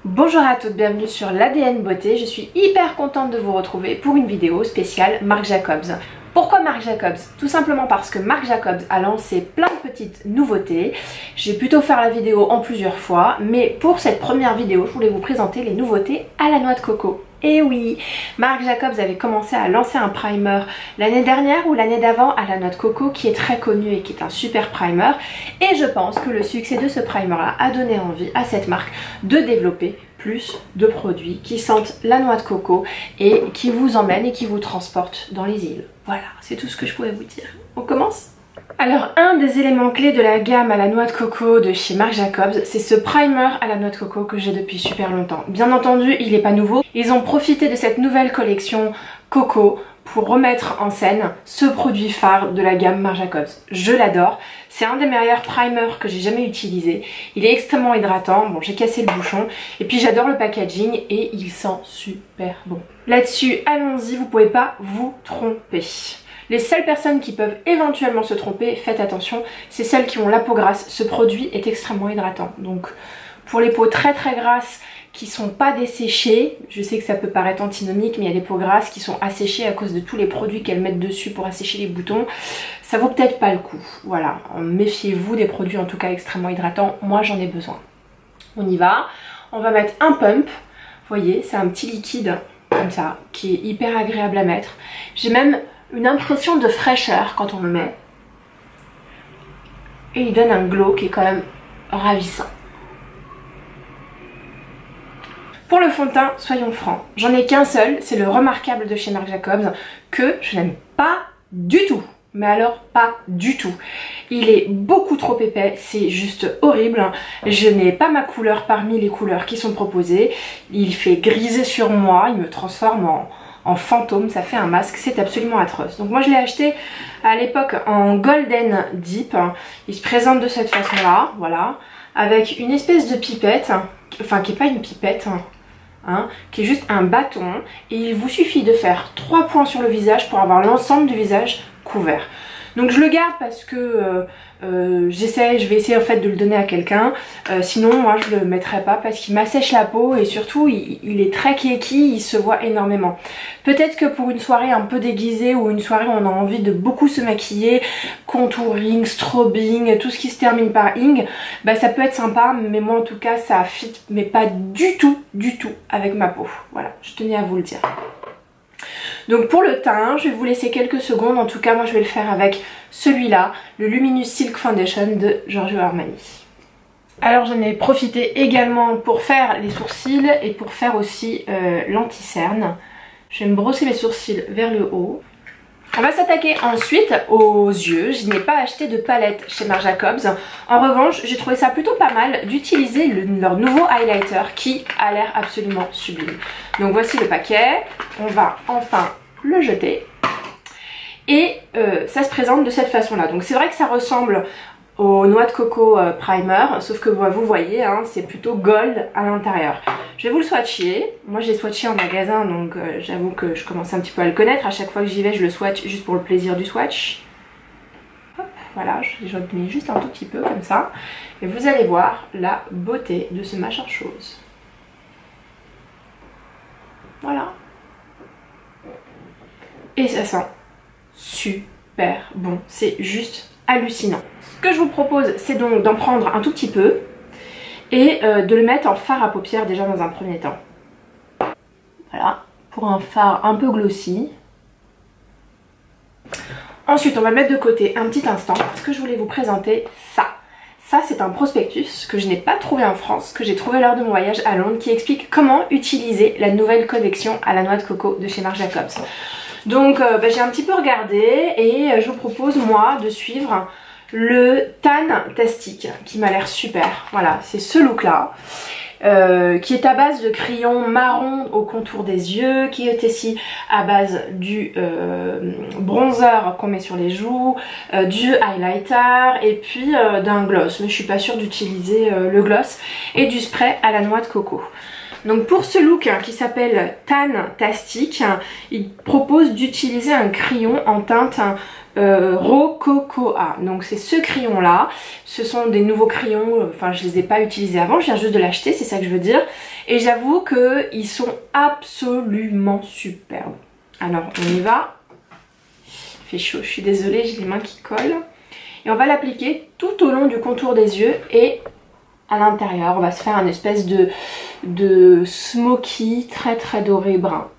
Bonjour à toutes, bienvenue sur l'ADN Beauté. Je suis hyper contente de vous retrouver pour une vidéo spéciale Marc Jacobs. Pourquoi Marc Jacobs? Tout simplement parce que Marc Jacobs a lancé plein de petites nouveautés. Je vais plutôt faire la vidéo en plusieurs fois, mais pour cette première vidéo, je voulais vous présenter les nouveautés à la noix de coco. Et oui, Marc Jacobs avait commencé à lancer un primer l'année dernière ou l'année d'avant à la noix de coco qui est très connu et qui est un super primer. Et je pense que le succès de ce primer là a donné envie à cette marque de développer plus de produits qui sentent la noix de coco et qui vous emmènent et qui vous transportent dans les îles. Voilà, c'est tout ce que je pouvais vous dire. On commence ? Alors un des éléments clés de la gamme à la noix de coco de chez Marc Jacobs, c'est ce primer à la noix de coco que j'ai depuis super longtemps. Bien entendu, il n'est pas nouveau. Ils ont profité de cette nouvelle collection coco pour remettre en scène ce produit phare de la gamme Marc Jacobs. Je l'adore. C'est un des meilleurs primers que j'ai jamais utilisé. Il est extrêmement hydratant. Bon, j'ai cassé le bouchon. Et puis j'adore le packaging et il sent super bon. Là-dessus, allons-y, vous pouvez pas vous tromper. Les seules personnes qui peuvent éventuellement se tromper, faites attention, c'est celles qui ont la peau grasse. Ce produit est extrêmement hydratant. Donc pour les peaux très grasses qui sont pas desséchées, je sais que ça peut paraître antinomique, mais il y a des peaux grasses qui sont asséchées à cause de tous les produits qu'elles mettent dessus pour assécher les boutons. Ça vaut peut-être pas le coup. Voilà, méfiez-vous des produits en tout cas extrêmement hydratants. Moi j'en ai besoin. On y va. On va mettre un pump. Vous voyez, c'est un petit liquide comme ça qui est hyper agréable à mettre. J'ai même une impression de fraîcheur quand on le met. Et il donne un glow qui est quand même ravissant. Pour le fond de teint, soyons francs, j'en ai qu'un seul, c'est le Remarquable de chez Marc Jacobs, que je n'aime pas du tout. Mais alors pas du tout. Il est beaucoup trop épais, c'est juste horrible. Je n'ai pas ma couleur parmi les couleurs qui sont proposées. Il fait griser sur moi, il me transforme en fantôme, ça fait un masque, c'est absolument atroce. Donc moi je l'ai acheté à l'époque en Golden Deep. Il se présente de cette façon là, voilà, avec une espèce de pipette, enfin qui n'est pas une pipette, qui est juste un bâton, et il vous suffit de faire 3 points sur le visage pour avoir l'ensemble du visage couvert. Donc je le garde parce que je vais essayer en fait de le donner à quelqu'un, sinon moi je le mettrai pas parce qu'il m'assèche la peau et surtout il est très kiki, il se voit énormément. Peut-être que pour une soirée un peu déguisée ou une soirée où on a envie de beaucoup se maquiller, contouring, strobing, tout ce qui se termine par ing, bah ça peut être sympa, mais moi en tout cas ça fit mais pas du tout avec ma peau. Voilà, je tenais à vous le dire. Donc pour le teint, je vais vous laisser quelques secondes, en tout cas moi je vais le faire avec celui-là, le Luminous Silk Foundation de Giorgio Armani. Alors j'en ai profité également pour faire les sourcils et pour faire aussi l'anti-cerne. Je vais me brosser les sourcils vers le haut. On va s'attaquer ensuite aux yeux. Je n'ai pas acheté de palette chez Marc Jacobs. En revanche, j'ai trouvé ça plutôt pas mal d'utiliser leur nouveau highlighter qui a l'air absolument sublime. Donc voici le paquet. On va enfin le jeter. Et ça se présente de cette façon-là. Donc c'est vrai que ça ressemble au noix de coco primer, sauf que vous voyez, c'est plutôt gold à l'intérieur. Je vais vous le swatcher. Moi j'ai swatché en magasin, donc j'avoue que je commence un petit peu à le connaître. À chaque fois que j'y vais, je le swatch juste pour le plaisir du swatch. Hop, voilà, je mets juste un tout petit peu comme ça. Et vous allez voir la beauté de ce machin chose. Voilà. Et ça sent super bon. C'est juste hallucinant. Ce que je vous propose, c'est donc d'en prendre un tout petit peu et de le mettre en fard à paupières déjà dans un premier temps. Voilà, pour un fard un peu glossy. Ensuite, on va le mettre de côté un petit instant parce que je voulais vous présenter ça. Ça, c'est un prospectus que je n'ai pas trouvé en France, que j'ai trouvé lors de mon voyage à Londres, qui explique comment utiliser la nouvelle collection à la noix de coco de chez Marc Jacobs. Donc j'ai un petit peu regardé et je vous propose moi de suivre le Tantastic qui m'a l'air super. Voilà, c'est ce look là qui est à base de crayon marron au contour des yeux, qui est ici à base du bronzer qu'on met sur les joues, du highlighter et puis d'un gloss, mais je suis pas sûre d'utiliser le gloss, et du spray à la noix de coco. Donc pour ce look qui s'appelle Tantastic, il propose d'utiliser un crayon en teinte Rococoa. Donc c'est ce crayon là, ce sont des nouveaux crayons, enfin je les ai pas utilisés avant, je viens juste de l'acheter, c'est ça que je veux dire. Et j'avoue qu'ils sont absolument superbes. Alors on y va. Il fait chaud, je suis désolée, j'ai les mains qui collent. Et on va l'appliquer tout au long du contour des yeux et à l'intérieur. On va se faire une espèce de smoky très très doré brun.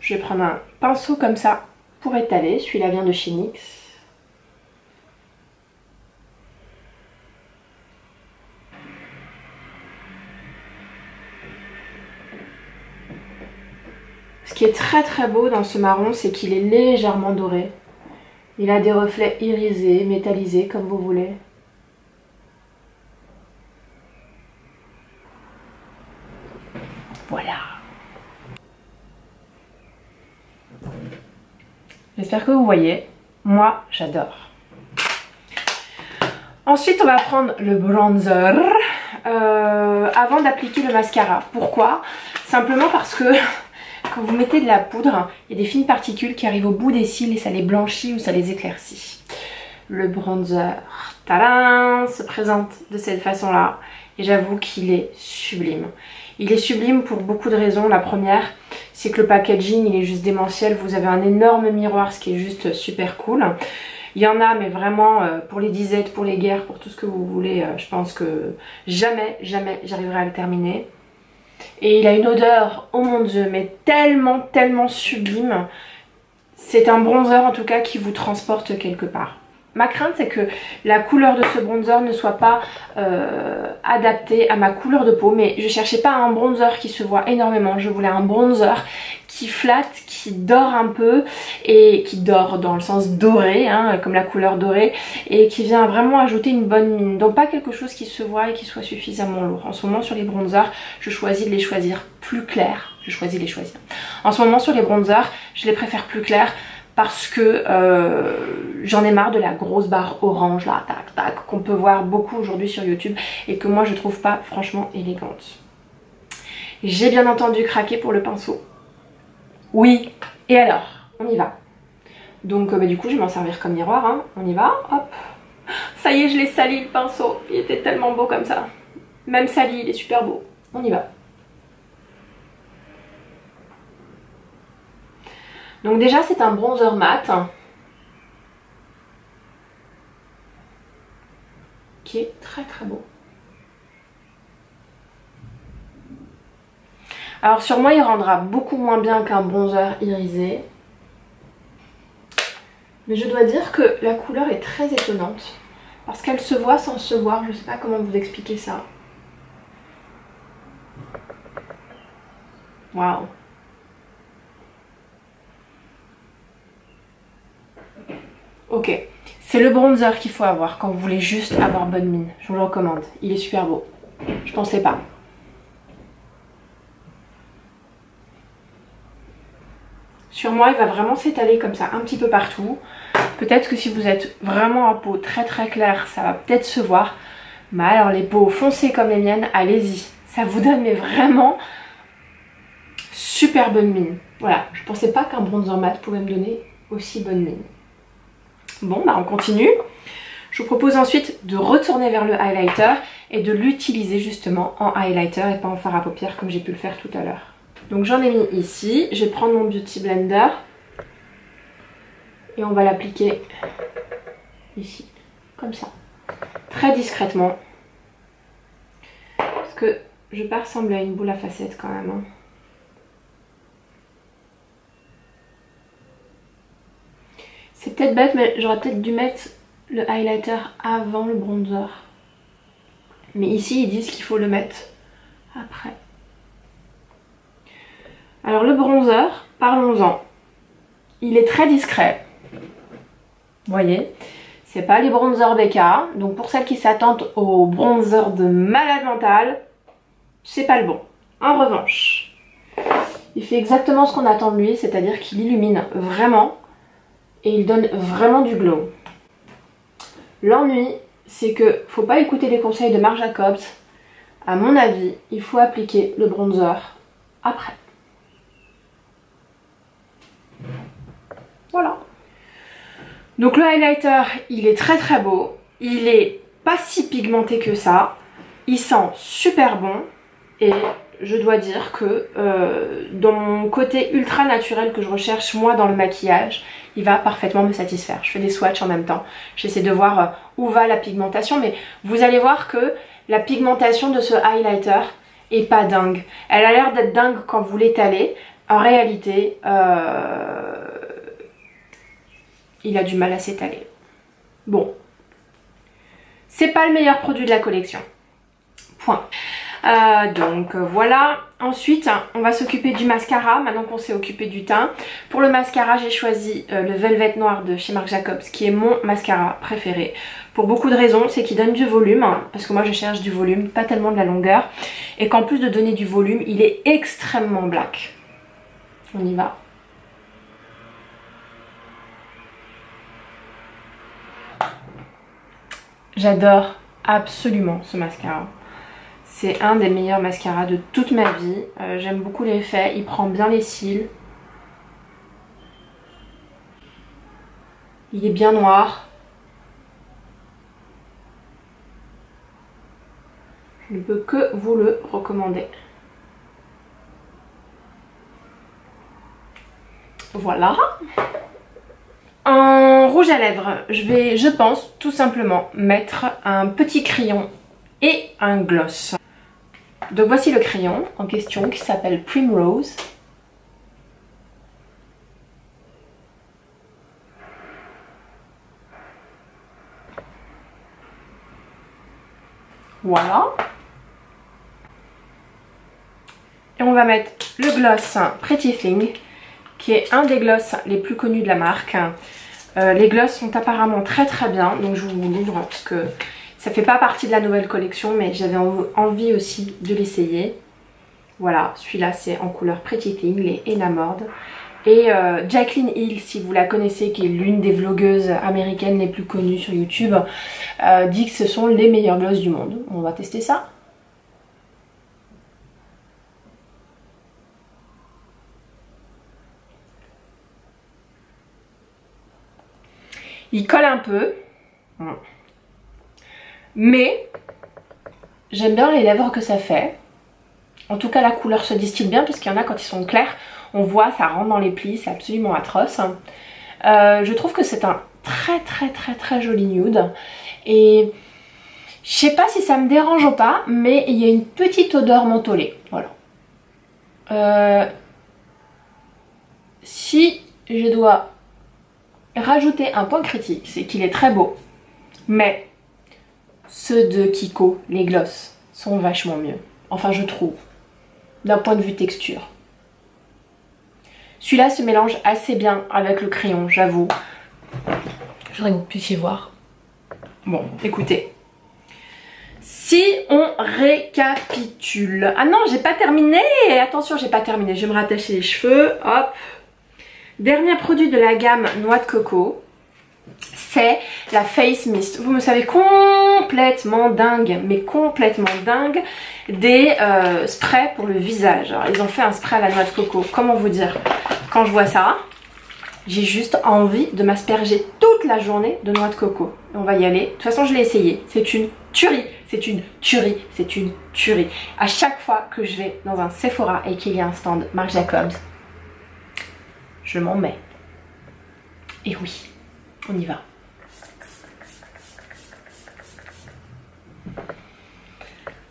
Je vais prendre un pinceau comme ça pour étaler. Celui-là vient de chez NYX. Ce qui est très très beau dans ce marron, c'est qu'il est légèrement doré. Il a des reflets irisés, métallisés, comme vous voulez. Voilà. J'espère que vous voyez. Moi, j'adore. Ensuite, on va prendre le bronzer avant d'appliquer le mascara. Pourquoi? Simplement parce que quand vous mettez de la poudre, il y a des fines particules qui arrivent au bout des cils et ça les blanchit ou ça les éclaircit. Le bronzer, tadam, se présente de cette façon-là et j'avoue qu'il est sublime. Il est sublime pour beaucoup de raisons. La première, c'est que le packaging, il est juste démentiel. Vous avez un énorme miroir, ce qui est juste super cool. Il y en a, mais vraiment pour les disettes, pour les guerres, pour tout ce que vous voulez. Je pense que jamais j'arriverai à le terminer. Et il a une odeur, oh mon dieu, mais tellement sublime. C'est un bronzer en tout cas qui vous transporte quelque part. Ma crainte, c'est que la couleur de ce bronzer ne soit pas adaptée à ma couleur de peau. Mais je cherchais pas un bronzer qui se voit énormément. Je voulais un bronzer qui flatte, qui dore un peu. Et qui dort dans le sens doré, hein, comme la couleur dorée. Et qui vient vraiment ajouter une bonne mine. Donc pas quelque chose qui se voit et qui soit suffisamment lourd. En ce moment sur les bronzers, je choisis de les choisir plus clairs. En ce moment sur les bronzers, je les préfère plus clairs. Parce que j'en ai marre de la grosse barre orange là, tac tac, qu'on peut voir beaucoup aujourd'hui sur YouTube et que moi je trouve pas franchement élégante. J'ai bien entendu craquer pour le pinceau. Oui, et alors, on y va. Donc du coup je vais m'en servir comme miroir, hein. On y va, hop. Ça y est, je l'ai sali le pinceau, il était tellement beau comme ça. Même sali, il est super beau. On y va. Donc déjà c'est un bronzer mat qui est très beau. Alors sur moi il rendra beaucoup moins bien qu'un bronzer irisé. Mais je dois dire que la couleur est très étonnante. Parce qu'elle se voit sans se voir, je sais pas comment vous expliquer ça. Waouh! Ok, c'est le bronzer qu'il faut avoir quand vous voulez juste avoir bonne mine. Je vous le recommande, il est super beau. Je pensais pas. Sur moi, il va vraiment s'étaler comme ça, un petit peu partout. Peut-être que si vous êtes vraiment en peau très claire, ça va peut-être se voir. Mais alors les peaux foncées comme les miennes, allez-y. Ça vous donne mais vraiment super bonne mine. Voilà, je pensais pas qu'un bronzer mat pouvait me donner aussi bonne mine. Bon, bah on continue. Je vous propose ensuite de retourner vers le highlighter et de l'utiliser justement en highlighter et pas en fard à paupières comme j'ai pu le faire tout à l'heure. Donc j'en ai mis ici. Je vais prendre mon Beauty Blender et on va l'appliquer ici, comme ça. Très discrètement. Parce que je vais pas ressembler à une boule à facettes quand même, hein. C'est peut-être bête, mais j'aurais peut-être dû mettre le highlighter avant le bronzer. Mais ici, ils disent qu'il faut le mettre après. Alors le bronzer, parlons-en. Il est très discret. Vous voyez, c'est pas les bronzers Becca. Donc pour celles qui s'attendent au bronzer de malade mental, c'est pas le bon. En revanche, il fait exactement ce qu'on attend de lui, c'est-à-dire qu'il illumine vraiment. Et il donne vraiment du glow. L'ennui, c'est que faut pas écouter les conseils de Marc Jacobs. À mon avis, il faut appliquer le bronzer après. Voilà. Donc le highlighter, il est très beau. Il est pas si pigmenté que ça. Il sent super bon et je dois dire que dans mon côté ultra naturel que je recherche moi dans le maquillage, il va parfaitement me satisfaire. Je fais des swatchs en même temps. J'essaie de voir où va la pigmentation, mais vous allez voir que la pigmentation de ce highlighter est pas dingue. Elle a l'air d'être dingue quand vous l'étalez. En réalité, il a du mal à s'étaler. Bon, c'est pas le meilleur produit de la collection. Point. Donc voilà. Ensuite, on va s'occuper du mascara, maintenant qu'on s'est occupé du teint. Pour le mascara, j'ai choisi le Velvet Noir de chez Marc Jacobs, qui est mon mascara préféré. Pour beaucoup de raisons, c'est qu'il donne du volume, parce que moi je cherche du volume, pas tellement de la longueur. Et qu'en plus de donner du volume, il est extrêmement black. On y va. J'adore absolument ce mascara. C'est un des meilleurs mascaras de toute ma vie. J'aime beaucoup l'effet, il prend bien les cils. Il est bien noir. Je ne peux que vous le recommander. Voilà. En rouge à lèvres, je pense, tout simplement mettre un petit crayon et un gloss. Donc voici le crayon en question qui s'appelle Primrose. Voilà. Et on va mettre le gloss Pretty Thing, qui est un des gloss les plus connus de la marque. Les gloss sont apparemment très très bien, donc je vous l'ouvre parce que ça fait pas partie de la nouvelle collection, mais j'avais envie aussi de l'essayer. Voilà, celui-là c'est en couleur Pretty Thing, les Enamored. Et Jaclyn Hill, si vous la connaissez, qui est l'une des vlogueuses américaines les plus connues sur YouTube, dit que ce sont les meilleurs gloss du monde. On va tester ça. Il colle un peu, mais j'aime bien les lèvres que ça fait. En tout cas, la couleur se distille bien, parce qu'il y en a quand ils sont clairs, on voit, ça rentre dans les plis, c'est absolument atroce. Je trouve que c'est un très joli nude. Et je sais pas si ça me dérange ou pas, mais il y a une petite odeur mentholée. Voilà. Si je dois rajouter un point critique, c'est qu'il est très beau, mais ceux de Kiko, les gloss, sont vachement mieux. Enfin, je trouve, d'un point de vue texture. Celui-là se mélange assez bien avec le crayon, j'avoue. Je voudrais que vous puissiez voir. Bon, écoutez. Si on récapitule... Ah non, j'ai pas terminé. Attention, j'ai pas terminé. Je vais me rattacher les cheveux. Hop. Dernier produit de la gamme noix de coco, c'est la Face Mist. Vous me savez complètement dingue, mais complètement dingue, des sprays pour le visage. Alors, ils ont fait un spray à la noix de coco. Comment vous dire? Quand je vois ça, j'ai juste envie de m'asperger toute la journée de noix de coco. On va y aller. De toute façon, je l'ai essayé. C'est une tuerie. C'est une tuerie. C'est une tuerie. À chaque fois que je vais dans un Sephora et qu'il y a un stand Marc Jacobs, je m'en mets. Et oui, on y va.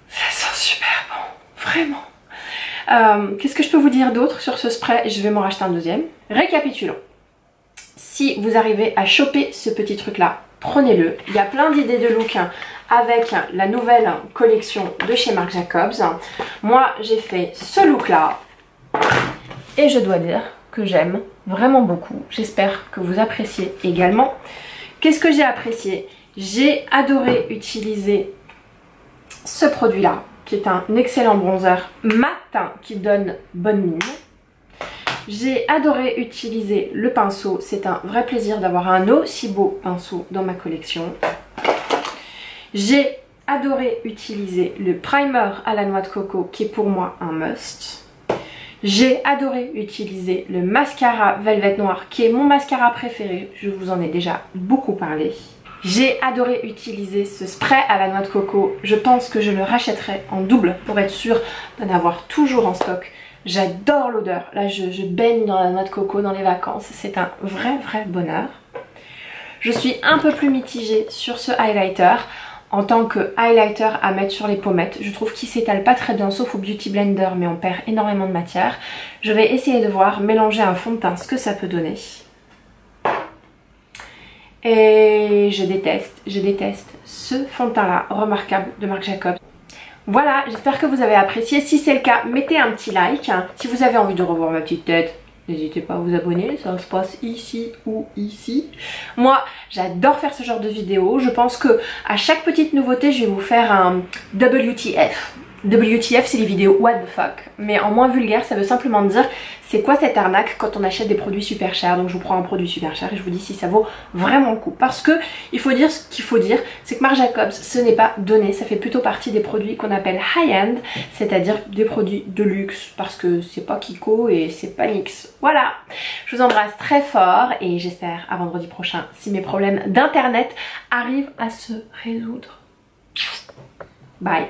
Ça sent super bon, vraiment. Qu'est-ce que je peux vous dire d'autre sur ce spray? Je vais m'en racheter un deuxième. Récapitulons. Si vous arrivez à choper ce petit truc là, prenez-le. Il y a plein d'idées de look avec la nouvelle collection de chez Marc Jacobs. Moi, j'ai fait ce look là. Et je dois dire que j'aime vraiment beaucoup. J'espère que vous appréciez également. Qu'est-ce que j'ai apprécié? J'ai adoré utiliser ce produit là, qui est un excellent bronzer matin qui donne bonne mine. J'ai adoré utiliser le pinceau. C'est un vrai plaisir d'avoir un aussi beau pinceau dans ma collection. J'ai adoré utiliser le primer à la noix de coco, qui est pour moi un must. J'ai adoré utiliser le mascara Velvet Noir, qui est mon mascara préféré. Je vous en ai déjà beaucoup parlé. J'ai adoré utiliser ce spray à la noix de coco. Je pense que je le rachèterai en double pour être sûre d'en avoir toujours en stock. J'adore l'odeur. Là, je baigne dans la noix de coco dans les vacances. C'est un vrai bonheur. Je suis un peu plus mitigée sur ce highlighter. En tant que highlighter à mettre sur les pommettes, je trouve qu'il s'étale pas très bien sauf au Beauty Blender, mais on perd énormément de matière. Je vais essayer de voir, mélanger un fond de teint, ce que ça peut donner. Et je déteste ce fond de teint là, remarquable, de Marc Jacobs. Voilà, j'espère que vous avez apprécié. Si c'est le cas, mettez un petit like. Si vous avez envie de revoir ma petite tête, n'hésitez pas à vous abonner, ça se passe ici ou ici. Moi, j'adore faire ce genre de vidéos. Je pense que à chaque petite nouveauté, je vais vous faire un WTF. WTF, c'est les vidéos what the fuck, mais en moins vulgaire. Ça veut simplement dire c'est quoi cette arnaque quand on achète des produits super chers. Donc je vous prends un produit super cher et je vous dis si ça vaut vraiment le coup, parce que il faut dire ce qu'il faut dire, c'est que Marc Jacobs, ce n'est pas donné, ça fait plutôt partie des produits qu'on appelle high-end, c'est-à-dire des produits de luxe, parce que c'est pas Kiko et c'est pas NYX. Voilà, je vous embrasse très fort et j'espère à vendredi prochain, si mes problèmes d'internet arrivent à se résoudre. Bye.